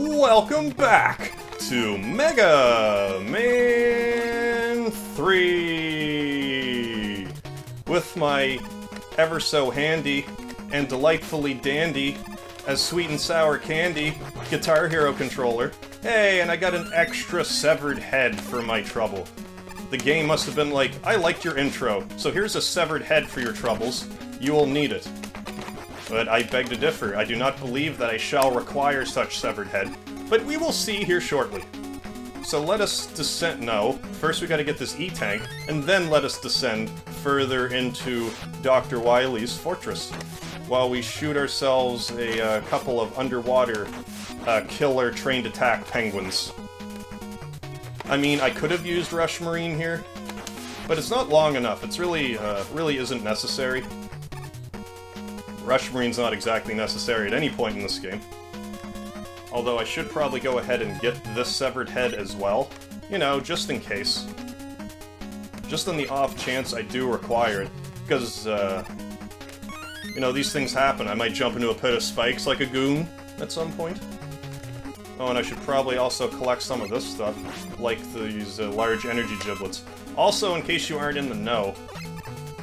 Welcome back to Mega Man 3 with my ever so handy and delightfully dandy as sweet and sour candy Guitar Hero controller. Hey, and I got an extra severed head for my trouble. The game must have been like, I liked your intro, so here's a severed head for your troubles. You will need it. But I beg to differ. I do not believe that I shall require such severed head, but we will see here shortly. So let us descend. No, first we gotta get this E-Tank, and then let us descend further into Dr. Wily's fortress, while we shoot ourselves a couple of underwater killer trained attack penguins. I mean, I could have used Rush Marine here, but it's not long enough. It's really isn't necessary. Rush Marine's not exactly necessary at any point in this game. Although I should probably go ahead and get this severed head as well. You know, just in case. Just on the off chance I do require it. Because, you know, these things happen. I might jump into a pit of spikes like a goon at some point. Oh, and I should probably also collect some of this stuff, like these large energy giblets. Also, in case you aren't in the know,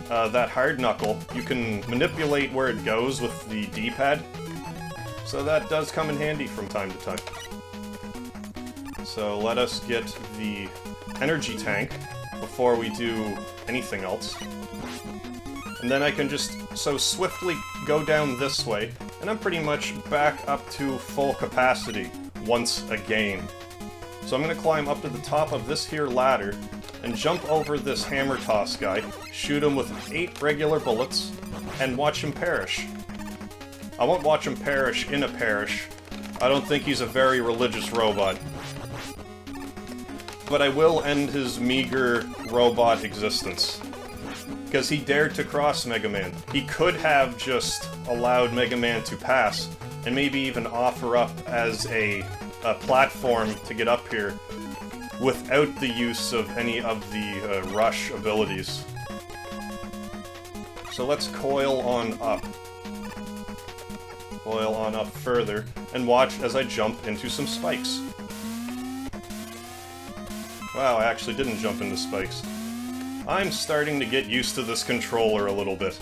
that hard knuckle, you can manipulate where it goes with the D-pad, so that does come in handy from time to time. So let us get the energy tank before we do anything else. And then I can just so swiftly go down this way, and I'm pretty much back up to full capacity once again. So I'm gonna climb up to the top of this here ladder, and jump over this hammer toss guy, shoot him with 8 regular bullets, and watch him perish. I won't watch him perish in a parish. I don't think he's a very religious robot. But I will end his meager robot existence. Because he dared to cross Mega Man. He could have just allowed Mega Man to pass, and maybe even offer up as a platform to get up here, without the use of any of the rush abilities. So let's coil on up. Coil on up further, and watch as I jump into some spikes. Wow, I actually didn't jump into spikes. I'm starting to get used to this controller a little bit.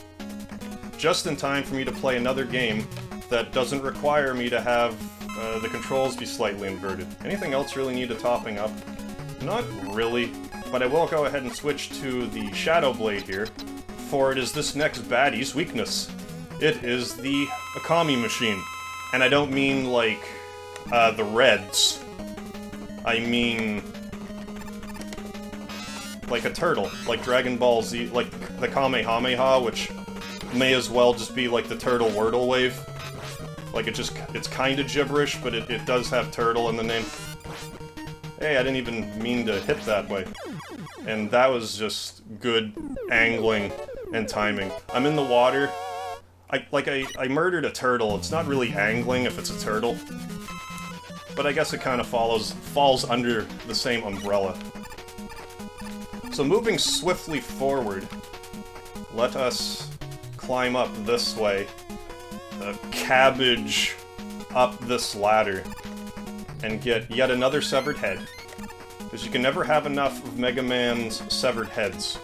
Just in time for me to play another game that doesn't require me to have the controls be slightly inverted. Anything else really need a topping up? Not really, but I will go ahead and switch to the Shadow Blade here, for it is this next baddie's weakness. It is the Akami machine. And I don't mean, like, the Reds. I mean, like a turtle, like Dragon Ball Z, like the Kamehameha, which may as well just be like the Turtle Wordle Wave. Like, it's kinda gibberish, but it does have turtle in the name. Hey, I didn't even mean to hit that way. And that was just good angling and timing. I'm in the water. I murdered a turtle. It's not really angling if it's a turtle. But I guess it kind of falls under the same umbrella. So moving swiftly forward, let us climb up this way. Cabbage up this ladder. And get yet another severed head. Because you can never have enough of Mega Man's severed heads.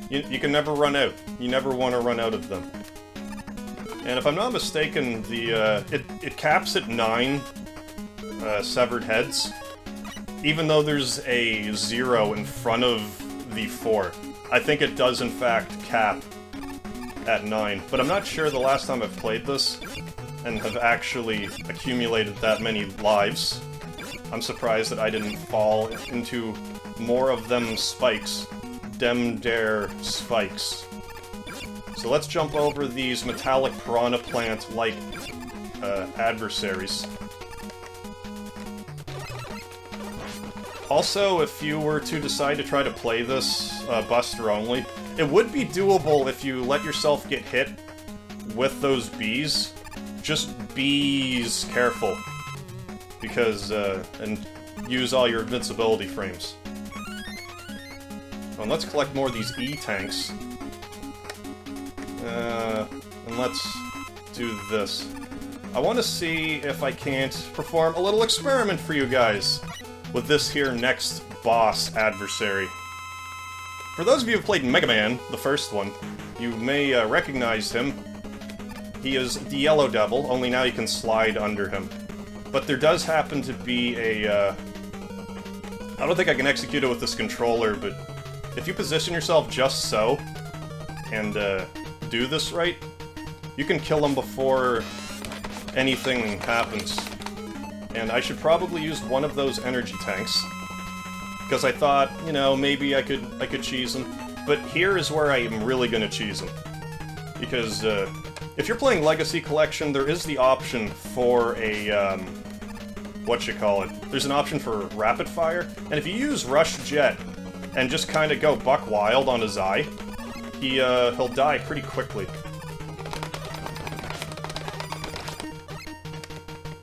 You can never run out. You never want to run out of them. And if I'm not mistaken, it caps at 9 severed heads. Even though there's a 0 in front of the 4. I think it does in fact cap at 9. But I'm not sure the last time I've played this and have actually accumulated that many lives. I'm surprised that I didn't fall into more of them spikes. Dem dare spikes. So let's jump over these metallic piranha plant-like adversaries. Also, if you were to decide to try to play this Buster only, it would be doable if you let yourself get hit with those bees. Just bees careful, because, and use all your invincibility frames. And let's collect more of these E-Tanks. And let's do this. I want to see if I can't perform a little experiment for you guys with this here next boss adversary. For those of you who played Mega Man, the first one, you may recognize him. He is the Yellow Devil, only now you can slide under him. But there does happen to be a... I don't think I can execute it with this controller, but if you position yourself just so, and do this right, you can kill him before anything happens. And I should probably use one of those energy tanks, because I thought, you know, maybe I could cheese him. But here is where I am really gonna cheese him. Because, if you're playing Legacy Collection, there is the option for a, there's an option for rapid fire, and if you use Rush Jet and just kind of go buck wild on his eye, he'll die pretty quickly.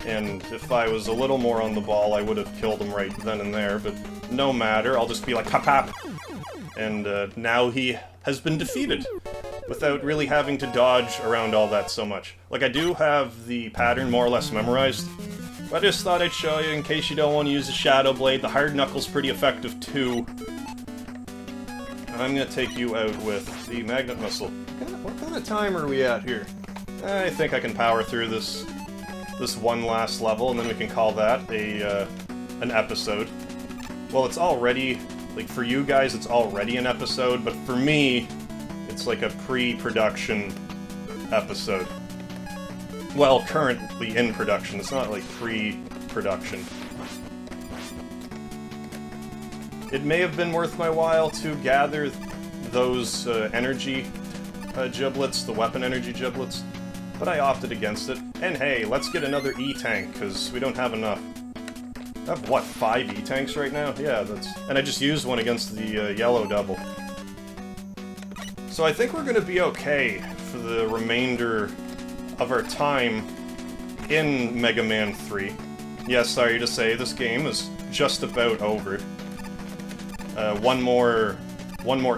And if I was a little more on the ball, I would have killed him right then and there, but no matter, I'll just be like, pop pop! And now he has been defeated, without really having to dodge around all that so much. Like, I do have the pattern more or less memorized, but I just thought I'd show you in case you don't want to use the Shadow Blade. The Hard Knuckle's pretty effective too. I'm gonna take you out with the Magnet Missile. What kind of time are we at here? I think I can power through this one last level, and then we can call that an episode. Well, it's already, like, for you guys, it's already an episode, but for me, it's like a pre-production episode. Well, currently in production. It's not like pre-production. It may have been worth my while to gather those energy giblets, the weapon energy giblets, but I opted against it. And hey, let's get another E-Tank, because we don't have enough. I have, what, 5 E-Tanks right now? Yeah, that's... And I just used one against the Yellow Devil. So I think we're gonna be okay for the remainder of our time in Mega Man 3. Yes, sorry to say, this game is just about over. One more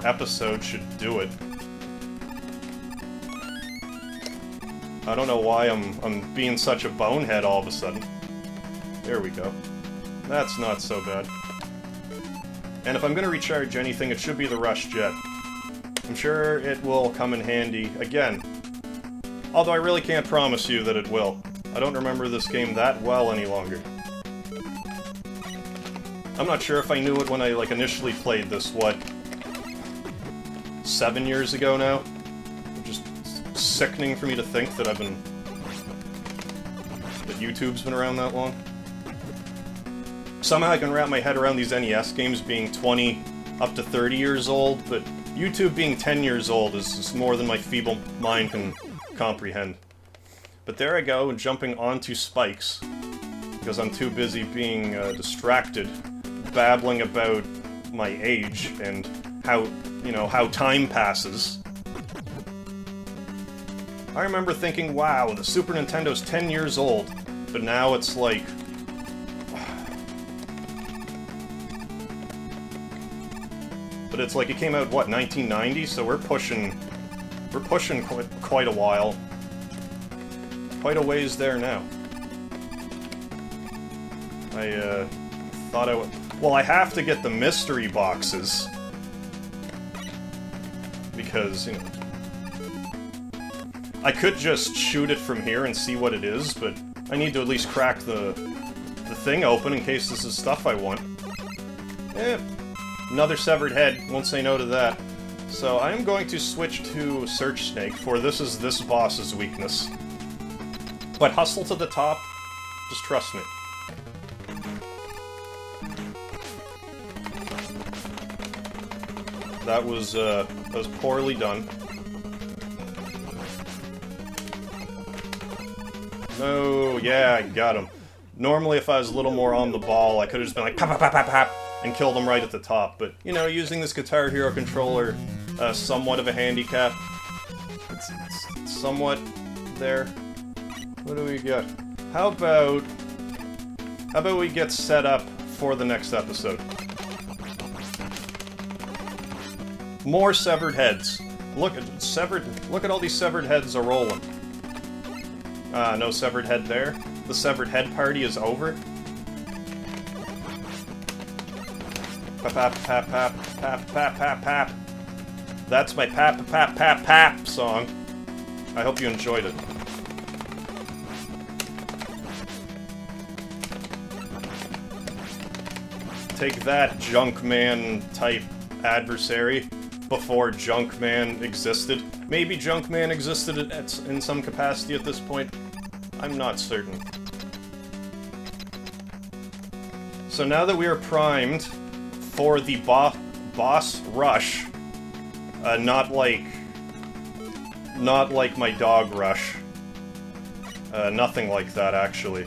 episode should do it. I don't know why I'm being such a bonehead all of a sudden. There we go. That's not so bad. And if I'm gonna recharge anything, it should be the Rush Jet. I'm sure it will come in handy again. Although I really can't promise you that it will. I don't remember this game that well any longer. I'm not sure if I knew it when I, like, initially played this, what, 7 years ago now? Just sickening for me to think that that YouTube's been around that long. Somehow I can wrap my head around these NES games being 20 up to 30 years old, but YouTube being 10 years old is more than my feeble mind can comprehend. But there I go, jumping onto spikes, because I'm too busy being distracted, babbling about my age and how, you know, how time passes. I remember thinking, wow, the Super Nintendo's 10 years old, but now it's like... But it's like it came out, what, 1990? So we're pushing quite a while. Quite a ways there now. I thought I would... Well, I have to get the mystery boxes. Because, you know... I could just shoot it from here and see what it is, but I need to at least crack the thing open in case this is stuff I want. Eh, another severed head, won't say no to that. So I'm going to switch to Search Snake, for this is this boss's weakness. But hustle to the top, just trust me. That was poorly done. No, yeah, I got him. Normally, if I was a little more on the ball, I could have just been like, pop, pop, pop, pop, pop, and killed him right at the top. But, you know, using this Guitar Hero controller, somewhat of a handicap. It's somewhat there. What do we got? How about we get set up for the next episode? More severed heads. Look at all these severed heads are rolling. No severed head there. The severed head party is over. Pap pap pap pap pap pap pap pap. That's my pap pap pap pap song. I hope you enjoyed it. Take that, Junkman type adversary, before Junkman existed. Maybe Junkman existed in some capacity at this point. I'm not certain. So now that we are primed for the boss rush, not like my dog rush. Nothing like that, actually.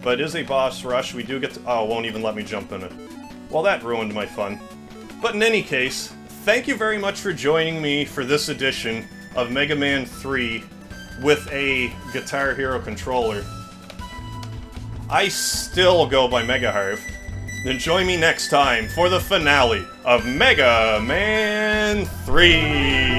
But it is a boss rush. We do get to... Oh, it won't even let me jump in it. Well, that ruined my fun. But in any case, thank you very much for joining me for this edition of Mega Man 3 with a Guitar Hero controller. I still go by Mega Harv. Then join me next time for the finale of Mega Man 3!